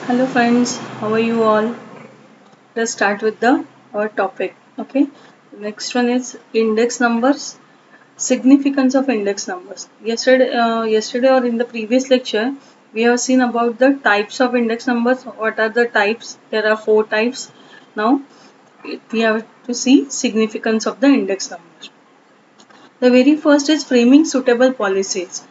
Hello friends, how are you all? Let's start with the our topic. Okay. Next one is index numbers. Significance of index numbers. Yesterday or in the previous lecture, we have seen about the types of index numbers. What are the types? There are four types. Now we have to see significance of the index numbers. The very first is framing suitable policies.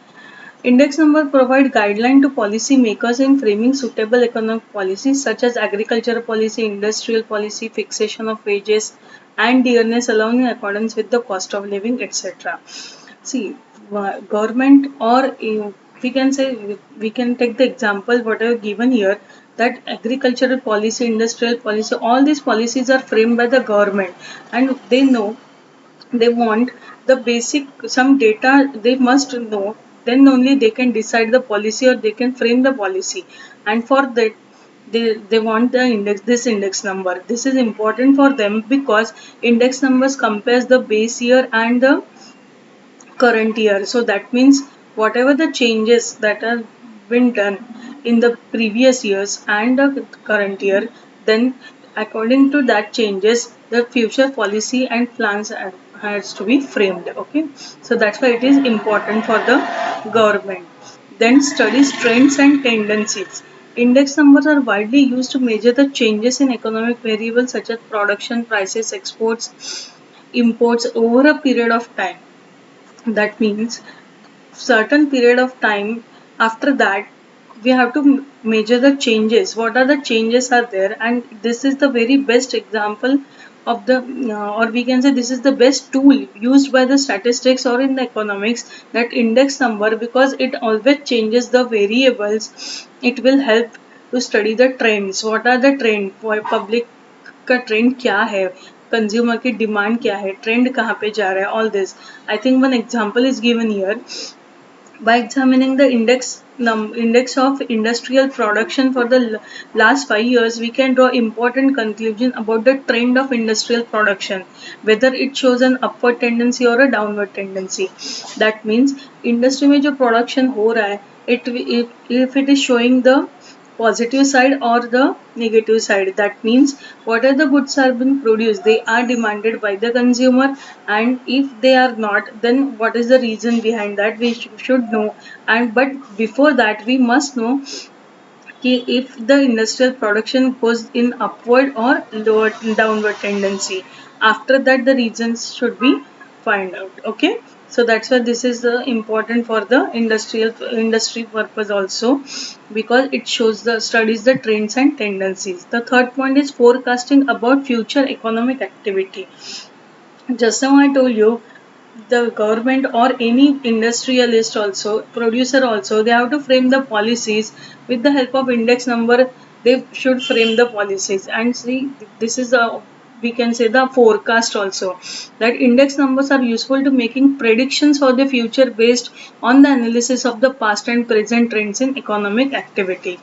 Index numbers provide guidelines to policy makers in framing suitable economic policies such as agricultural policy, industrial policy, fixation of wages, and dearness allowing in accordance with the cost of living, etc. See, government or we can say we can take the example whatever given here that agricultural policy, industrial policy, all these policies are framed by the government, and they know they want the basic some data they must know, then only they can decide the policy or they can frame the policy. And for that they want the index, this index number, this is important for them because index numbers compares the base year and the current year. So that means whatever the changes that have been done in the previous years and the current year, then according to that changes, the future policy and plans has to be framed. Okay, so that's why it is important for the government. Then studies trends and tendencies. Index numbers are widely used to measure the changes in economic variables such as production, prices, exports, imports over a period of time. That means certain period of time after that we have to measure the changes, what are the changes are there, and this is the very best example of the or we can say this is the best tool used by the statistics or in the economics, that index number, because it always changes the variables. It will help to study the trends, what are the trend public का trend क्या है, consumer की demand क्या है, trend कहाँ पे जा रहा है, all this. I think one example is given here. By examining the index of industrial production for the last 5 years, we can draw important conclusion about the trend of industrial production, whether it shows an upward tendency or a downward tendency. That means industry में जो production हो रहा है, if it is showing the positive side or the negative side, that means what are the goods are being produced, they are demanded by the consumer, and if they are not, then what is the reason behind that we should know. And but before that we must know कि if the industrial production goes in upward or lower downward tendency, after that the reasons should be find out. Okay, so that's why this is important for the industry purpose also, because it shows the studies the trends and tendencies. The third point is forecasting about future economic activity. Just now I told you, the government or any industrialist also, producer also, they have to frame the policies with the help of index number. They should frame the policies, and see, this is a, we can say the forecast also, that index numbers are useful to making predictions for the future based on the analysis of the past and present trends in economic activity.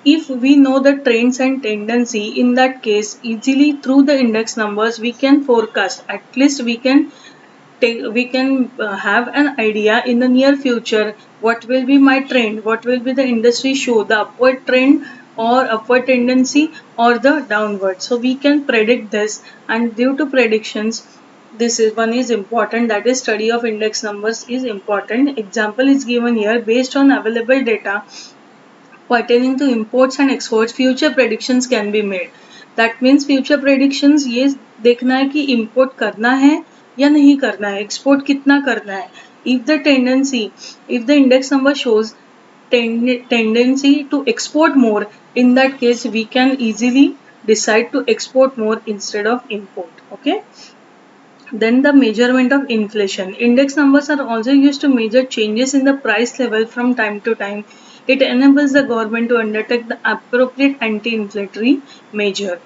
If we know the trends and tendency, in that case easily through the index numbers we can forecast, at least we can have an idea in the near future what will be my trend, what will be the industry show, the upward trend or upward tendency or the downward, so we can predict this. And due to predictions, this is one is important, that is study of index numbers is important. Example is given here. Based on available data pertaining to imports and exports, future predictions can be made. That means future predictions ये देखना है कि import करना है या नहीं करना है, export कितना करना है. If the tendency, if the index number shows tendency to export more, in that case we can easily decide to export more instead of import. Okay. Then the measurement of inflation. Index numbers are also used to measure changes in the price level from time to time. It enables the government to undertake the appropriate anti-inflationary measure.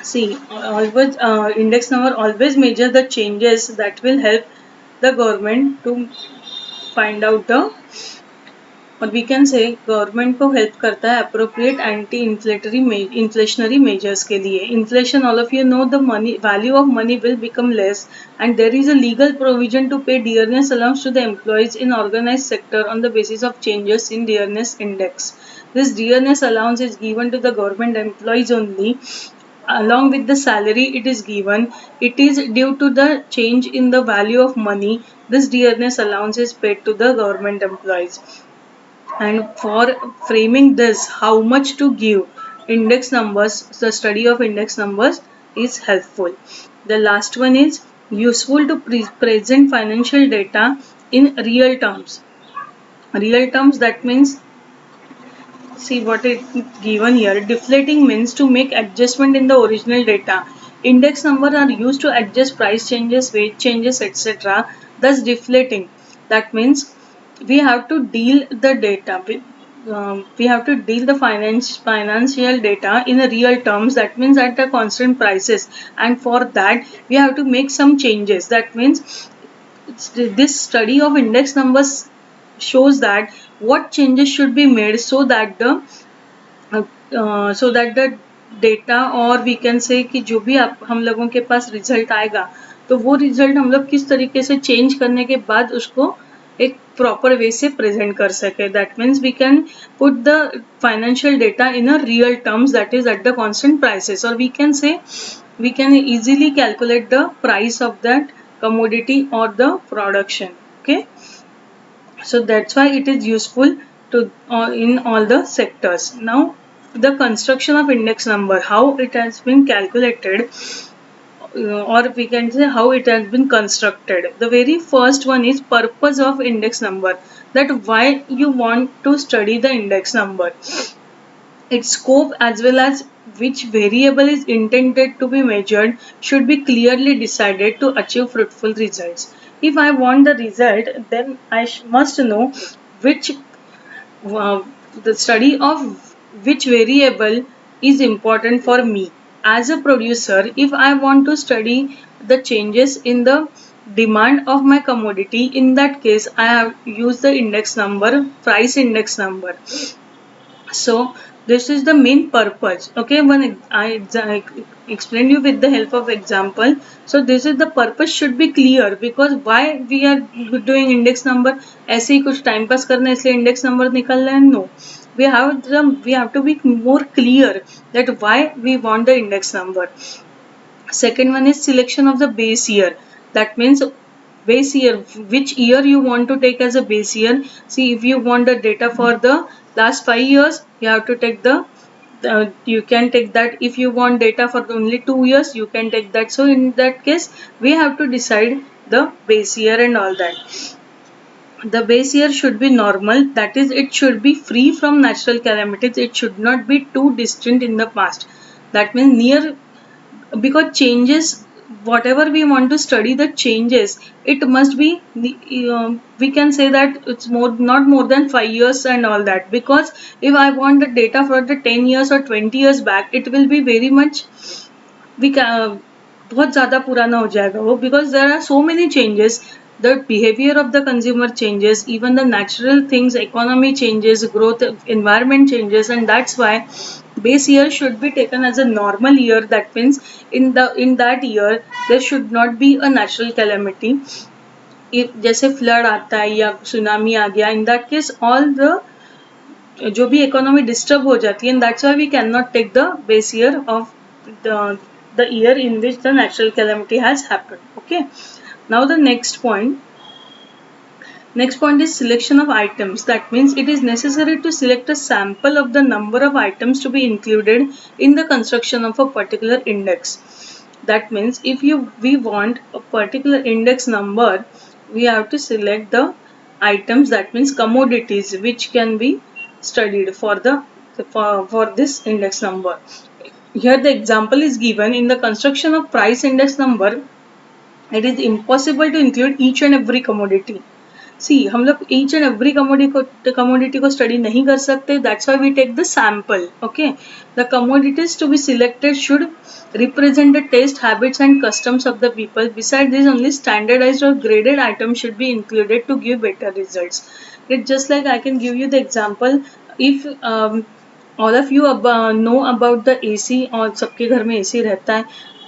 See, always index number always measure the changes that will help the government to find out the और we can से government को help करता है appropriate anti inflationary measures के लिए. Inflation, all of you know, the money value of money will become less and there is a legal provision to pay dearness allowance to the employees in organized sector on the basis of changes in dearness index. This dearness allowance is given to the government employees only. Along with the salary it is given, it is due to the change in the value of money. This dearness allowance is paid to the government employees. And for framing this, how much to give, index numbers, the study of index numbers is helpful. The last one is useful to present financial data in real terms. Real terms, that means, see what it given here. Deflating means to make adjustment in the original data. Index number are used to adjust price changes, weight changes, etc. Thus deflating. That means we have to deal the data. We have to deal the financial data in a real terms. That means at the constant prices. And for that we have to make some changes. That means this study of index numbers shows that what changes should be made so that the data, और we can से कि जो भी हम लोगों के पास result आएगा तो वो रिजल्ट हम लोग किस तरीके से चेंज करने के बाद उसको एक प्रॉपर वे से प्रेजेंट कर सके. That means we can put the financial data in a real terms, that is at the constant prices, और we can say we can easily calculate the price of that commodity or the production. Okay, so that's why it is useful to in all the sectors. Now the construction of index number, how it has been calculated, or we can say how it has been constructed. The very first one is purpose of index number, that why you want to study the index number. Its scope as well as which variable is intended to be measured should be clearly decided to achieve fruitful results. If I want the result, then I must know which the study of which variable is important for me. As a producer, if I want to study the changes in the demand of my commodity, in that case I have used the index number, price index number. So this is the main purpose. Okay, when I explained you with the help of example. So this is the purpose should be clear, because why we are doing index number, ऐसे ही कुछ time pass करना है इसलिए index number निकाल रहे हैं? No, we have to be more clear that why we want the index number. Second one is selection of the base year. That means base year, which year you want to take as a base year. See, if you want the data for the last 5 years, you have to take you can take that. If you want data for only 2 years, you can take that. So in that case, we have to decide the base year and all that. The base year should be normal, that is, it should be free from natural calamities. It should not be too distant in the past. That means near, because changes, whatever we want to study the changes, it must be we can say that it's not more than 5 years and all that, because if I want the data for the 10 years or 20 years back, it will be very much बहुत ज़्यादा पुराना हो जाएगा वो, because there are so many changes. The behavior of the consumer changes, even the natural things, economy changes, growth, environment changes, and that's why base year should be taken as a normal year. That means in that year there should not be a natural calamity. If जैसे flood आता है या tsunami आ गया, in that case all the जो भी economy disturb हो जाती है, and that's why we cannot take the base year of the year in which the natural calamity has happened. Okay. Now the next point is selection of items. That means it is necessary to select a sample of the number of items to be included in the construction of a particular index. That means if we want a particular index number, we have to select the items, that means commodities, which can be studied for this index number. Here the example is given. In the construction of price index number, it is impossible to include each and every commodity. See, हम लोग each and every commodity को study नहीं कर सकते. That's why we take the sample. Okay, the commodities to be selected should represent the taste, habits, and customs of the people. Besides this, only standardized or graded items should be included to give better results. It's just like I can give you the example. If all of you know about the AC और सबके घर में AC रहता है.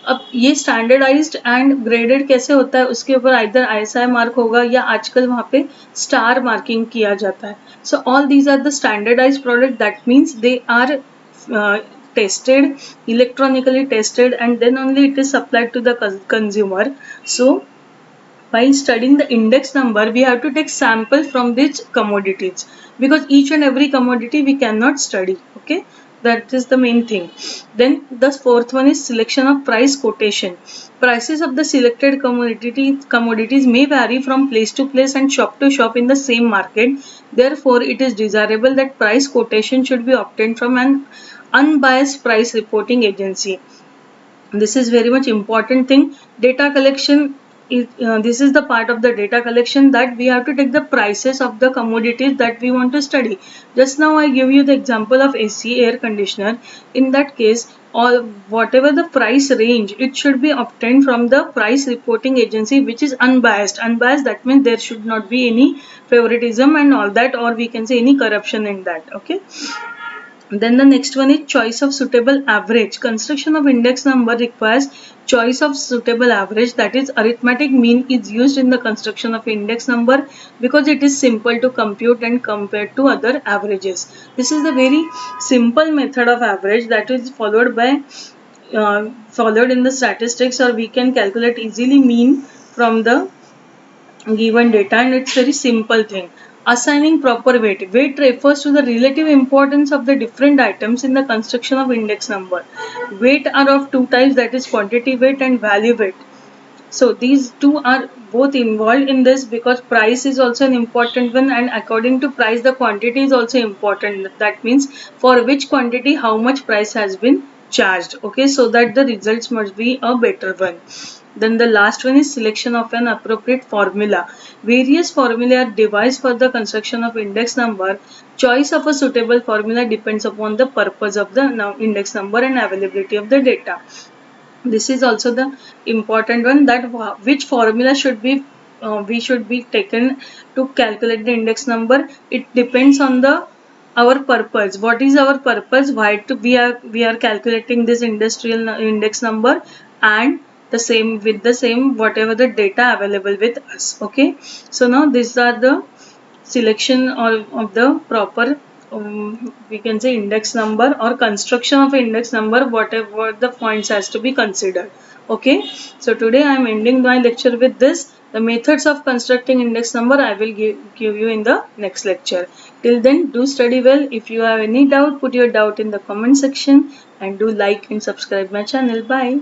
अब ये standardised and graded कैसे होता है, उसके ऊपर आइदर ISI मार्क होगा या आजकल वहाँ पे स्टार मार्किंग किया जाता है. So all these are the standardised product, that means they are tested, electronically tested, and then only it is supplied to the consumer. So while studying the index number, we have to take sample from these commodities, because each and every commodity we cannot study. Okay, that is the main thing. Then the fourth one is selection of price quotation. Prices of the selected commodities may vary from place to place and shop to shop in the same market. Therefore, it is desirable that price quotation should be obtained from an unbiased price reporting agency. This is very much important thing. Data collection is, this is the part of the data collection, that we have to take the prices of the commodities that we want to study. Just now I give you the example of AC, air conditioner. In that case, or whatever the price range, it should be obtained from the price reporting agency which is unbiased. Unbiased, that means there should not be any favoritism and all that, or we can say any corruption in that. Okay. Then the next one is choice of suitable average. Construction of index number requires choice of suitable average, that is arithmetic mean is used in the construction of index number because it is simple to compute and compare to other averages. This is the very simple method of average that is followed in the statistics, or we can calculate easily mean from the given data, and it's very simple thing. Assigning proper weight. Weight refers to the relative importance of the different items in the construction of index number. Weight are of two types, that is quantity weight and value weight. So these two are both involved in this, because price is also an important one, and according to price the quantity is also important. That means for which quantity how much price has been charged. Okay, so that the results must be a better one. Then the last one is selection of an appropriate formula. Various formulae are devised for the construction of index number. Choice of a suitable formula depends upon the purpose of the index number and availability of the data. This is also the important one, that which formula should be we should be taken to calculate the index number. It depends on the our purpose. What is our purpose? Why we are calculating this industrial index number, and the same with the same whatever the data available with us. Okay, so now these are the selection of the proper we can say index number or construction of index number, whatever the points has to be considered. Okay, so today I am ending my lecture with this. The methods of constructing index number I will give you in the next lecture. Till then, do study well. If you have any doubt, put your doubt in the comment section, and do like and subscribe my channel. Bye.